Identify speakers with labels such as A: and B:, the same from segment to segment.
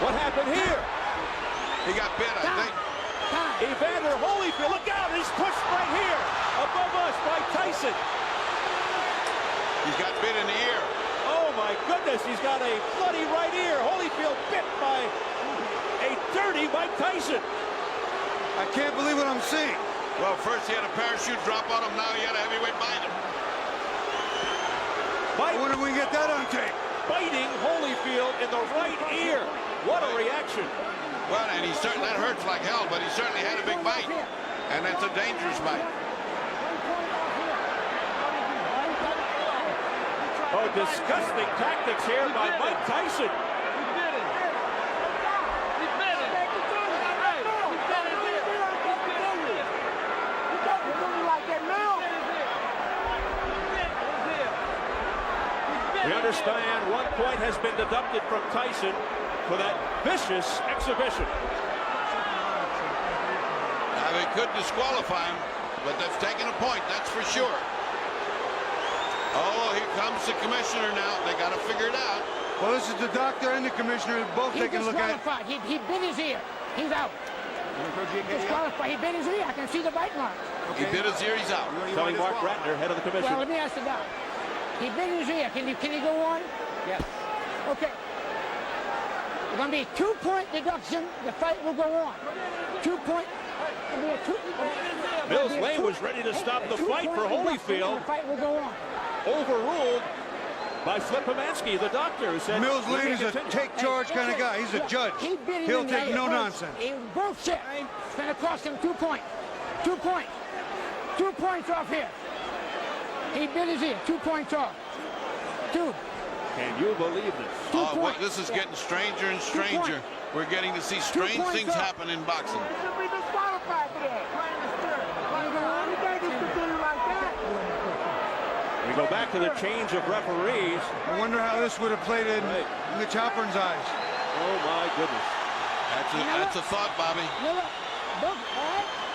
A: What happened here?
B: He got bit, I think.
A: Evander Holyfield, look out, he's pushed right here, above us by Tyson.
B: He's got bit in the ear.
A: Oh my goodness, he's got a bloody right ear. Holyfield bit by a dirty Mike Tyson.
C: I can't believe what I'm seeing.
B: Well, first he had a parachute drop on him, now he had a heavyweight bind him.
C: I wonder if we can get that on tape.
A: Biting Holyfield in the right ear. What a reaction.
B: Well, and that hurts like hell, but he certainly had a big bite. And that's a dangerous bite.
A: Oh, disgusting tactics here by Mike Tyson. We understand 1 point has been deducted from Tyson for that vicious exhibition.
B: Now, they could disqualify him, but they've taken a point, that's for sure. Oh, here comes the commissioner now. They got to figure it out.
C: Well, this is the doctor and the commissioner both taking a look at it.
D: He bit his ear. He's out. Disqualified. He bit his ear. I can see the bite mark.
B: Okay. He bit his ear, he's out.
A: Telling Mark Ratner, head of the commission.
D: Well, let me ask the doc. He bit his ear. Can he go on?
A: Yes.
D: Okay. It's going to be a 2-point deduction. The fight will go on. 2 point.
A: Mills Lane was ready to stop the fight for Holyfield.
D: The fight will go on.
A: Overruled by Flip Pomansky, the doctor, who said
C: Mills Lane is a take charge kind of guy. He's a judge. He'll take no nonsense.
D: He both shit. It's going to cost him 2 points. 2 points. 2 points off here. He bit his ear. 2 points off. 2.
A: Can you believe this?
B: Oh, well, this is getting stranger and stranger. We're getting to see strange things happen in boxing.
A: We go back to the change of referees.
C: I wonder how this would have played in the Chopper's eyes.
A: Oh my goodness.
B: That's a thought, Bobby.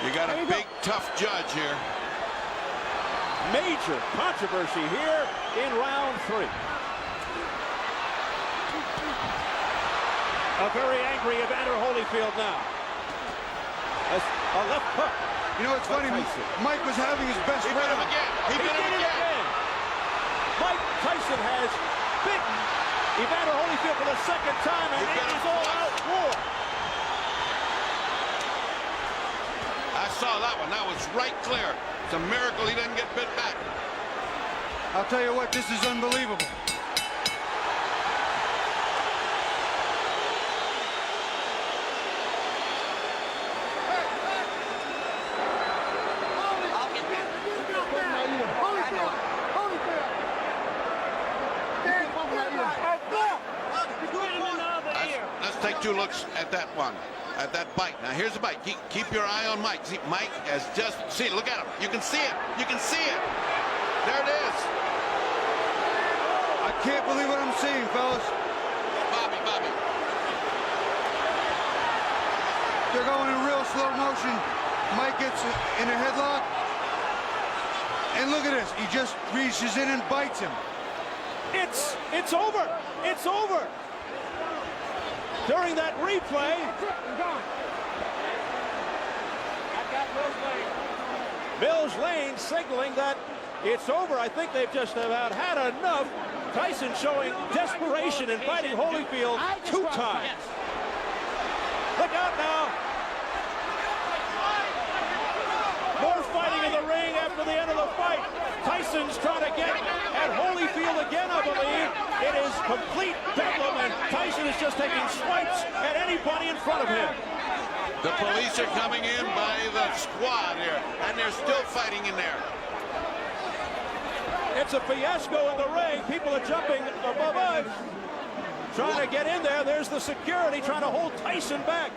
B: You got a big, tough judge here.
A: Major controversy here in round 3. A very angry Evander Holyfield now. A left hook.
C: You know, it's funny. Mike was having his best
B: He bit him again. He bit him again.
A: Mike Tyson has bitten Evander Holyfield for the 2nd time, and it is all-out war.
B: I saw that one. That was right clear. It's a miracle he didn't get bit back.
C: I'll tell you what, this is unbelievable.
B: Let's take 2 looks at that one, at that bite. Now here's the bite. Keep your eye on Mike. See, Mike has just, see, look at him. You can see it. You can see it. There it is.
C: I can't believe what I'm seeing, fellas.
B: Bobby.
C: They're going in real slow motion. Mike gets in a headlock. And look at this. He just reaches in and bites him.
A: It's over. It's over. During that replay, Mills Lane signaling that it's over. I think they've just about had enough. Tyson showing desperation in fighting Holyfield 2 times. Look out now. More fighting in the ring after the end of the fight. Tyson's trying to get at Holyfield again, I believe. It is complete bedlam, and Tyson is just taking swipes at anybody in front of him.
B: The police are coming in by the squad here, and they're still fighting in there.
A: It's a fiasco in the ring. People are jumping above us, trying to get in there. There's the security trying to hold Tyson back.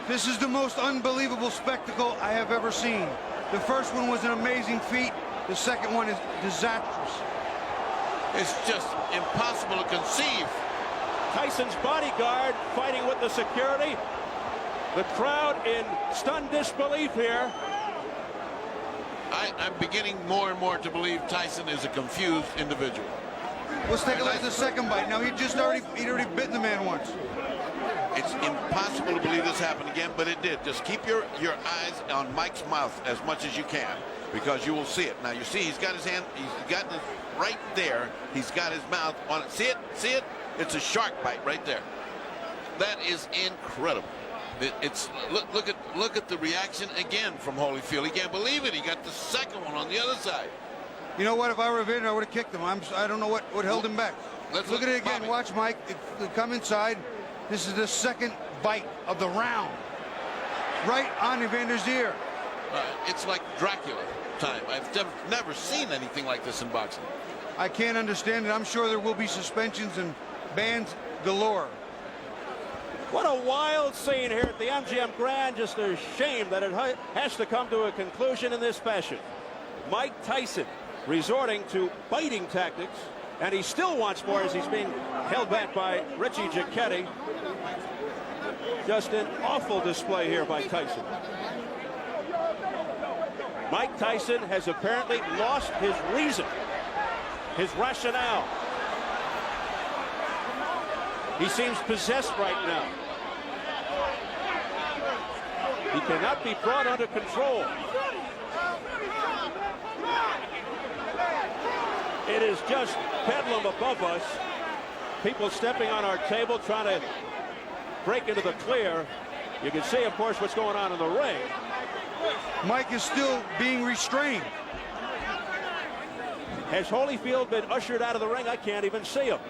C: This is the most unbelievable spectacle I have ever seen. The first one was an amazing feat. The second one is disastrous.
B: It's just impossible to conceive.
A: Tyson's bodyguard fighting with the security. The crowd in stunned disbelief here.
B: I'm beginning more and more to believe Tyson is a confused individual.
C: Let's take a look at the second bite. Now he'd already bitten the man once.
B: It's impossible to believe this happened again, but it did. Just keep your eyes on Mike's mouth as much as you can, because you will see it. Now you see he's got his hand, he's got it right there. He's got his mouth on it. See it? See it? It's a shark bite right there. That is incredible. Look at the reaction again from Holyfield. He can't believe it. He got the second one on the other side.
C: You know what? If I were Evander, I would have kicked him. I don't know what held him back.
B: Let's
C: look at it again.
B: Bobby.
C: Watch Mike. Come inside. This is the second bite of the round. Right on Evander's ear.
B: It's like Dracula time. I've never seen anything like this in boxing.
C: I can't understand it. I'm sure there will be suspensions and bans galore.
A: What a wild scene here at the MGM Grand. Just a shame that it has to come to a conclusion in this fashion. Mike Tyson resorting to biting tactics, and he still wants more as he's being held back by Richie Giacchetti. Just an awful display here by Tyson. Mike Tyson has apparently lost his reason, his rationale. He seems possessed right now. He cannot be brought under control. It is just bedlam above us. People stepping on our table, trying to break into the clear. You can see, of course, what's going on in the ring.
C: Mike is still being restrained.
A: Has Holyfield been ushered out of the ring? I can't even see him.